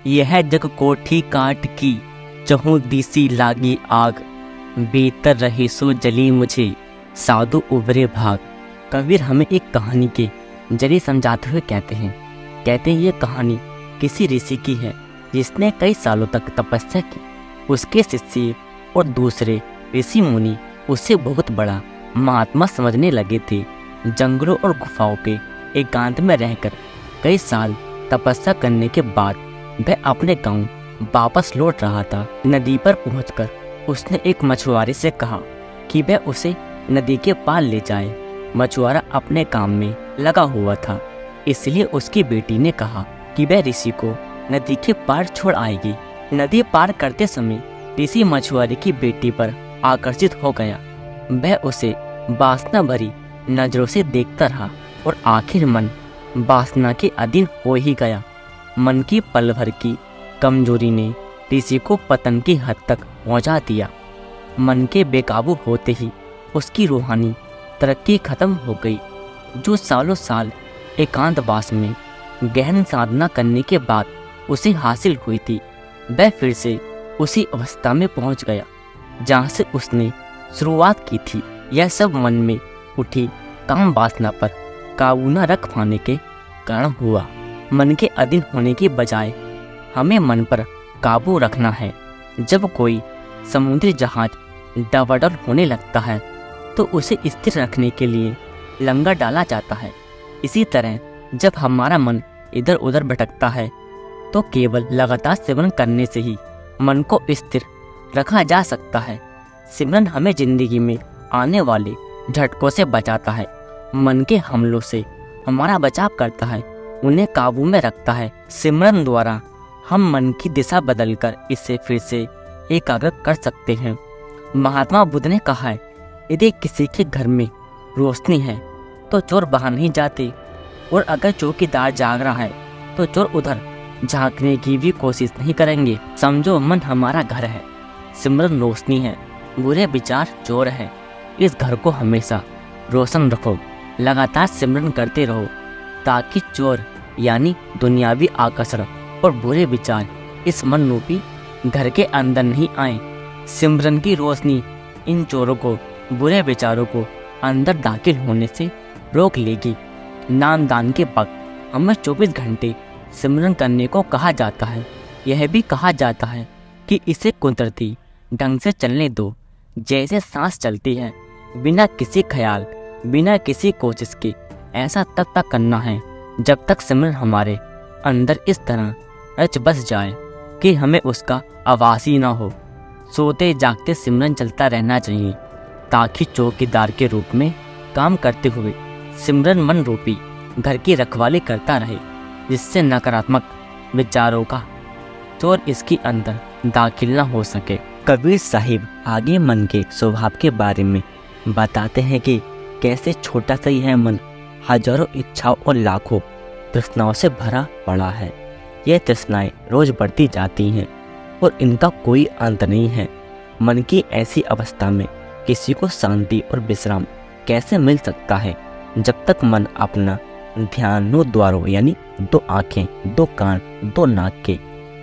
यह जग कोठी काट की, चहु दिसी लागी आग। बेतर रहे सो जली मुझे, साधु उभरे भाग। कबीर हमें एक कहानी के जरिए समझाते हुए कहते हैं ये कहानी किसी ऋषि की है जिसने कई सालों तक तपस्या की। उसके शिष्य और दूसरे ऋषि मुनि उसे बहुत बड़ा महात्मा समझने लगे थे। जंगलों और गुफाओं के एकांत में रहकर कई साल तपस्या करने के बाद वह अपने गांव वापस लौट रहा था। नदी पर पहुंचकर उसने एक मछुआरे से कहा कि वह उसे नदी के पार ले जाए। मछुआरा अपने काम में लगा हुआ था, इसलिए उसकी बेटी ने कहा कि वह ऋषि को नदी के पार छोड़ आएगी। नदी पार करते समय ऋषि मछुआरे की बेटी पर आकर्षित हो गया। वह उसे वासना भरी नजरों से देखता रहा और आखिर मन वासना के अधीन हो ही गया। मन की पल भर की कमजोरी ने ऋषि को पतन की हद तक पहुंचा दिया। मन के बेकाबू होते ही उसकी रूहानी तरक्की खत्म हो गई। जो सालों साल एकांतवास में गहन साधना करने के बाद उसे हासिल हुई थी, वह फिर से उसी अवस्था में पहुंच गया जहां से उसने शुरुआत की थी। यह सब मन में उठी काम वासना पर काबू न रख पाने के कारण हुआ। मन के अधीन होने की बजाय हमें मन पर काबू रखना है। जब कोई समुद्री जहाज डवाडोल होने लगता है तो उसे स्थिर रखने के लिए लंगर डाला जाता है। इसी तरह जब हमारा मन इधर उधर भटकता है तो केवल लगातार सिमरन करने से ही मन को स्थिर रखा जा सकता है। सिमरन हमें जिंदगी में आने वाले झटकों से बचाता है, मन के हमलों से हमारा बचाव करता है, उन्हें काबू में रखता है। सिमरन द्वारा हम मन की दिशा बदलकर इसे फिर से एकाग्र कर सकते हैं। महात्मा बुद्ध ने कहा है, यदि किसी के घर में रोशनी है तो चोर बाहर नहीं जाते, और अगर चौकीदार जाग रहा है तो चोर उधर झांकने की भी कोशिश नहीं करेंगे। समझो मन हमारा घर है, सिमरन रोशनी है, बुरे विचार चोर है। इस घर को हमेशा रोशन रखो, लगातार सिमरन करते रहो ताकि चोर यानी दुनियावी आकर्षण और बुरे विचार इस मन रूपी घर के अंदर नहीं आए। सिमरन की रोशनी इन चोरों को, बुरे विचारों को अंदर दाखिल होने से रोक लेगी। नामदान के वक्त हमें 24 घंटे सिमरन करने को कहा जाता है। यह भी कहा जाता है कि इसे कुदरती ढंग से चलने दो, जैसे सांस चलती है, बिना किसी ख्याल, बिना किसी कोशिश के। ऐसा तब तक करना है जब तक सिमरन हमारे अंदर इस तरह रच बस जाए कि हमें उसका आवाज ही ना हो। सोते जागते सिमरन चलता रहना चाहिए ताकि चौकीदार के रूप में काम करते हुए सिमरन मन रूपी घर की रखवाली करता रहे, जिससे नकारात्मक विचारों का चोर इसके अंदर दाखिल न हो सके। कबीर साहिब आगे मन के स्वभाव के बारे में बताते हैं कि कैसे छोटा सा ही है मन हजारों इच्छाओं और लाखों तृष्णाओं से भरा पड़ा है। ये तृष्णाएं रोज बढ़ती जाती हैं और इनका कोई अंत नहीं है। मन की ऐसी अवस्था में किसी को शांति और विश्राम कैसे मिल सकता है जब तक मन अपना ध्यान 9 द्वारों यानी 2 आँखें, 2 कान, 2 नाक के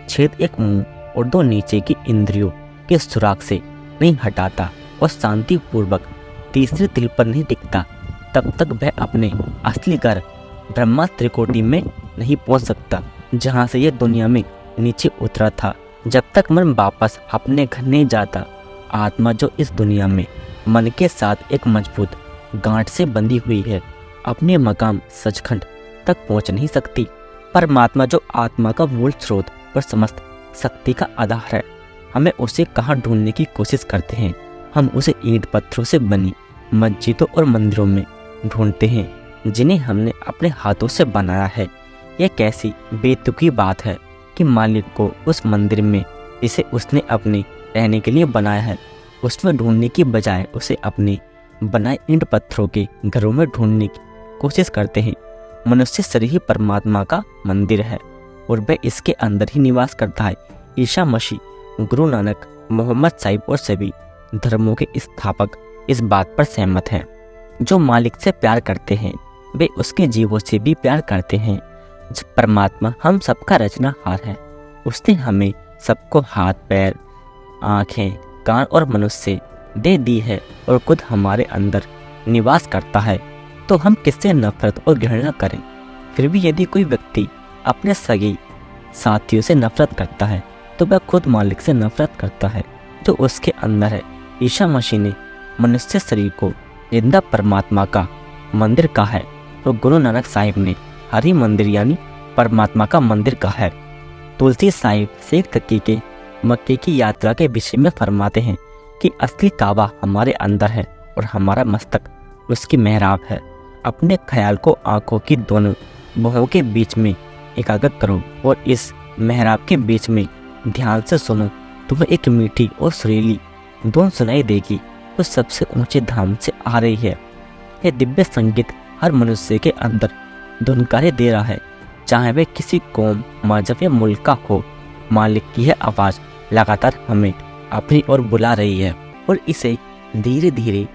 छेद, 1 मुंह और 2 नीचे की इंद्रियों के सुराग से नहीं हटाता और शांति पूर्वक तीसरे तिल पर नहीं टिकता, तब तक वह अपने असली घर ब्रह्मा त्रिकोटि में नहीं पहुंच सकता, जहां से यह दुनिया में नीचे उतरा था। जब तक मन वापस अपने घर नहीं जाता, आत्मा जो इस दुनिया में मन के साथ एक मजबूत गांठ से बंधी हुई है, अपने मकाम सचखंड तक पहुंच नहीं सकती। परमात्मा जो आत्मा का मूल स्रोत और समस्त शक्ति का आधार है, हमें उसे कहाँ ढूंढने की कोशिश करते हैं। हम उसे ईंट पत्थरों से बनी मस्जिदों और मंदिरों में ढूंढते हैं जिन्हें हमने अपने हाथों से बनाया है। यह कैसी बेतुकी बात है कि मालिक को उस मंदिर में जिसे उसने अपने रहने के लिए बनाया है, उसमें ढूंढने की बजाय उसे अपने बनाए ईंट पत्थरों के घरों में ढूंढने की कोशिश करते हैं। मनुष्य शरीर ही परमात्मा का मंदिर है और वह इसके अंदर ही निवास करता है। ईसा मसीह, गुरु नानक, मोहम्मद साहिब और सभी धर्मों के स्थापक इस बात पर सहमत हैं। जो मालिक से प्यार करते हैं वे उसके जीवों से भी प्यार करते हैं। जब परमात्मा हम सबका रचनाहार है, उसने हमें सबको हाथ पैर, आँखें, कान और मनुष्य दे दी है और खुद हमारे अंदर निवास करता है, तो हम किससे नफरत और घृणा करें। फिर भी यदि कोई व्यक्ति अपने सगे साथियों से नफरत करता है तो वह खुद मालिक से नफरत करता है जो उसके अंदर है। ईसा मसीह ने मनुष्य शरीर को जिंदा परमात्मा का मंदिर कहा है और गुरु नानक साहिब ने हरि मंदिर यानी परमात्मा का मंदिर कहा है। तुलसी साहिब शेख तकी के मक्के की यात्रा के विषय में फरमाते हैं कि असली काबा हमारे अंदर है और हमारा मस्तक उसकी मेहराब है। अपने ख्याल को आंखों की दोनों भुजाओं के बीच में एकाग्र करो और इस मेहराब के बीच में ध्यान से सुनो तो वह एक मीठी और सुरीली धुन सुनाई देगी, वो सबसे ऊंचे धाम से आ रही है। यह दिव्य संगीत हर मनुष्य के अंदर धुनकारे दे रहा है, चाहे वह किसी कौम, मजहब या मुल्क का हो। मालिक की यह आवाज़ लगातार हमें अपनी ओर बुला रही है और इसे धीरे धीरे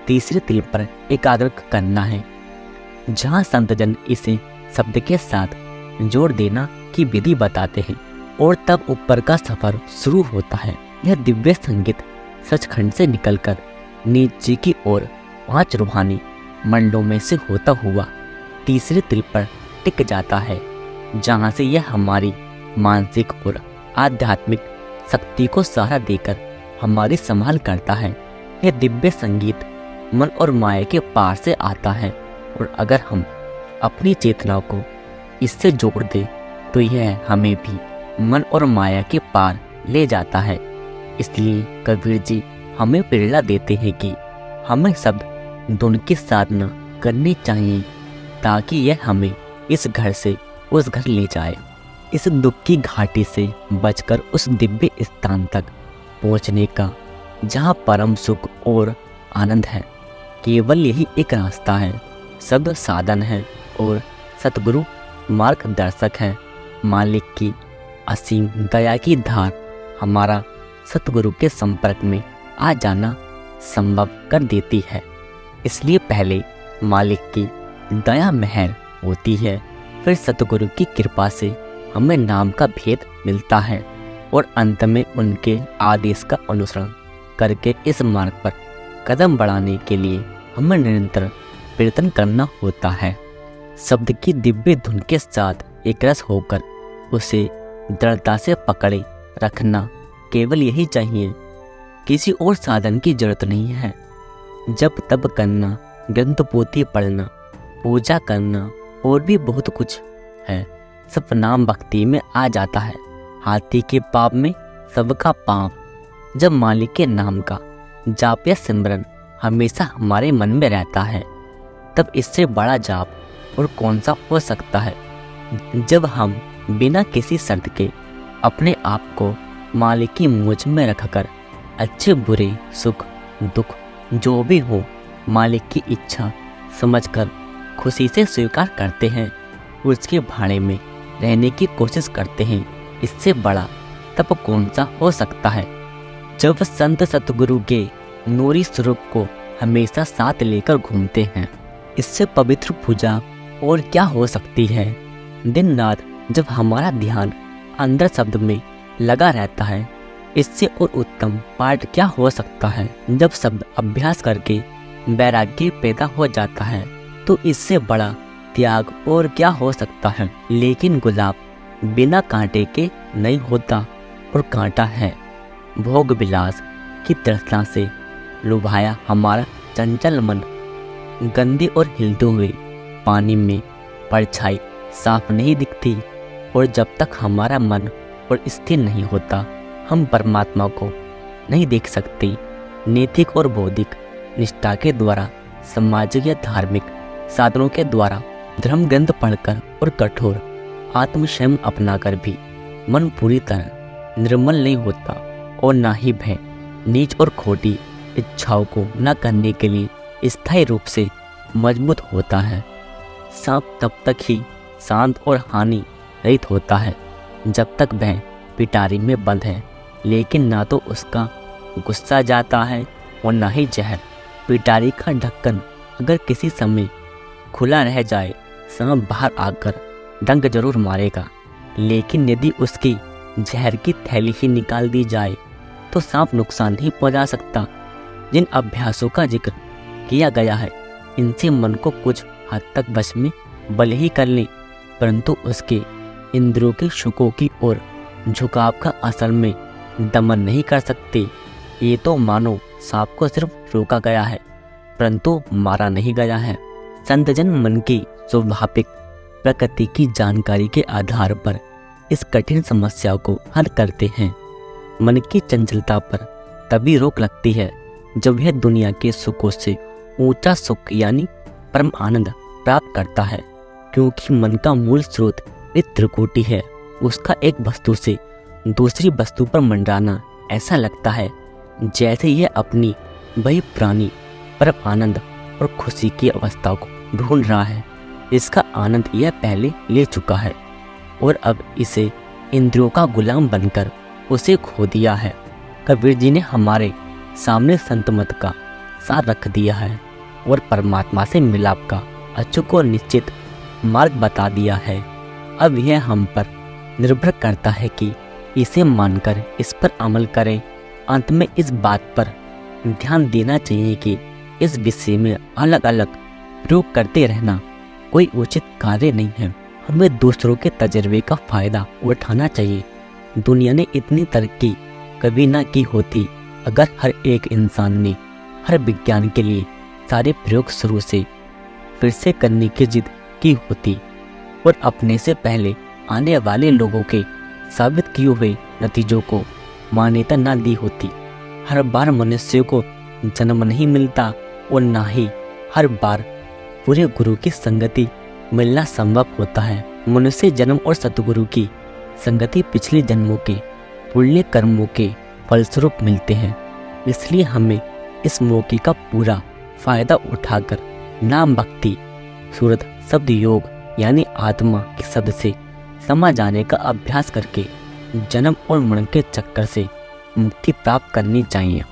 तीसरे तिल पर एकाग्र करना है, जहाँ संतजन इसे शब्द के साथ जोड़ देना की विधि बताते हैं और तब ऊपर का सफर शुरू होता है। यह दिव्य संगीत सचखंड से निकलकर नीचे की ओर 5 रूहानी मंडलों में से होता हुआ तीसरे तिल पर टिक जाता है, जहाँ से यह हमारी मानसिक और आध्यात्मिक शक्ति को सहारा देकर हमारी संभाल करता है। यह दिव्य संगीत मन और माया के पार से आता है और अगर हम अपनी चेतना को इससे जोड़ दें तो यह हमें भी मन और माया के पार ले जाता है। इसलिए कबीर जी हमें प्रेरणा देते हैं कि हमें शब्द धुन की साधना करनी चाहिए ताकि यह हमें इस घर से उस घर ले जाए, इस दुख की घाटी से बचकर उस दिव्य स्थान तक पहुंचने का जहां परम सुख और आनंद है। केवल यही एक रास्ता है, शब्द साधन है और सतगुरु मार्गदर्शक है। मालिक की असीम दया की धार हमारा सतगुरु के संपर्क में आ जाना संभव कर देती है। इसलिए पहले मालिक की दया मेहर होती है, फिर सतगुरु की कृपा से हमें नाम का भेद मिलता है और अंत में उनके आदेश का अनुसरण करके इस मार्ग पर कदम बढ़ाने के लिए हमें निरंतर प्रयत्न करना होता है। शब्द की दिव्य धुन के साथ एक रस होकर उसे दृढ़ता से पकड़े रखना केवल यही चाहिए, किसी और साधन की जरूरत नहीं है। जब तब करना, ग्रंथ पोथी पढ़ना, पूजा करना और भी बहुत कुछ है, सब नाम भक्ति में आ जाता है। हाथी के पाप में सबका पाप। जब मालिक के नाम का जाप या सिमरन हमेशा हमारे मन में रहता है, तब इससे बड़ा जाप और कौन सा हो सकता है। जब हम बिना किसी शर्त के अपने आप को मालिक की मुझ में रखकर अच्छे बुरे सुख दुख जो भी हो मालिक की इच्छा समझकर खुशी से स्वीकार करते हैं, उसके भाड़े में रहने की कोशिश करते हैं, इससे बड़ा तप कौन सा हो सकता है। जब संत सतगुरु के नूरी स्वरूप को हमेशा साथ लेकर घूमते हैं, इससे पवित्र पूजा और क्या हो सकती है। दिन रात जब हमारा ध्यान अंदर शब्द में लगा रहता है, इससे और उत्तम पाठ क्या हो सकता है। जब शब्द अभ्यास करके वैराग्य पैदा हो जाता है, तो इससे बड़ा त्याग और क्या हो सकता है। लेकिन गुलाब बिना कांटे के नहीं होता और कांटा है। भोग विलास की तृष्णा से लुभाया हमारा चंचल मन गंदे और हिलते हुए पानी में परछाई साफ नहीं दिखती, और जब तक हमारा मन और स्थिर नहीं होता, हम परमात्मा को नहीं देख सकते। नैतिक और बौद्धिक निष्ठा के द्वारा, सामाजिक या धार्मिक साधनों के द्वारा धर्म ग्रंथ पढ़कर और कठोर आत्मसंयम अपनाकर भी मन पूरी तरह निर्मल नहीं होता और ना ही भय नीच और खोटी इच्छाओं को न करने के लिए स्थायी रूप से मजबूत होता है। सांप तब तक ही शांत और हानि रहित होता है जब तक वह पिटारी में बंद है, लेकिन ना तो उसका गुस्सा जाता है और ना ही जहर। पिटारी का ढक्कन अगर किसी समय खुला रह जाए, सांप बाहर आकर डंक जरूर मारेगा, लेकिन यदि उसकी जहर की थैली ही निकाल दी जाए तो सांप नुकसान नहीं पहुंचा सकता। जिन अभ्यासों का जिक्र किया गया है, इनसे मन को कुछ हद तक वश में भले ही कर लें, परंतु उसके इंद्रियों के सुखों की ओर झुकाव का असल में दमन नहीं कर सकते। ये तो मानो सांप को सिर्फ रोका गया है, परंतु मारा नहीं गया है। संतजन मन की स्वाभाविक प्रकृति की जानकारी के आधार पर इस कठिन समस्या को हल करते हैं। मन की चंचलता पर तभी रोक लगती है जब यह दुनिया के सुखों से ऊंचा सुख यानी परम आनंद प्राप्त करता है, क्योंकि मन का मूल स्रोत एक त्रिकोटि है। उसका एक वस्तु से दूसरी वस्तु पर मंडराना ऐसा लगता है जैसे यह अपनी वही पुरानी परम आनंद और खुशी की अवस्था को ढूंढ रहा है। इसका आनंद यह पहले ले चुका है और अब इसे इंद्रियों का गुलाम बनकर उसे खो दिया है। कबीर जी ने हमारे सामने संत मत का सार रख दिया है और परमात्मा से मिलाप का अचूक और निश्चित मार्ग बता दिया है। अब यह हम पर निर्भर करता है कि इसे मानकर इस पर अमल करें। अंत में इस बात पर ध्यान देना चाहिए कि इस विषय में अलग अलग प्रयोग करते रहना कोई उचित कार्य नहीं है। हमें दूसरों के तजर्बे का फायदा उठाना चाहिए। दुनिया ने इतनी तरक्की कभी ना की होती अगर हर एक इंसान ने हर विज्ञान के लिए सारे प्रयोग शुरू से फिर से करने की जिद की होती और अपने से पहले आने वाले लोगों के साबित किए हुए नतीजों को मान्यता ना दी होती। हर बार मनुष्य को जन्म नहीं मिलता और ना ही हर बार पूरे गुरु की संगति मिलना संभव होता है। मनुष्य जन्म और सतगुरु की संगति पिछले जन्मों के पुण्य कर्मों के फलस्वरूप मिलते हैं। इसलिए हमें इस मौके का पूरा फायदा उठाकर नाम भक्ति सूरत शब्द योग यानी आत्मा के शब्द से समा जाने का अभ्यास करके जन्म और मरण के चक्कर से मुक्ति प्राप्त करनी चाहिए।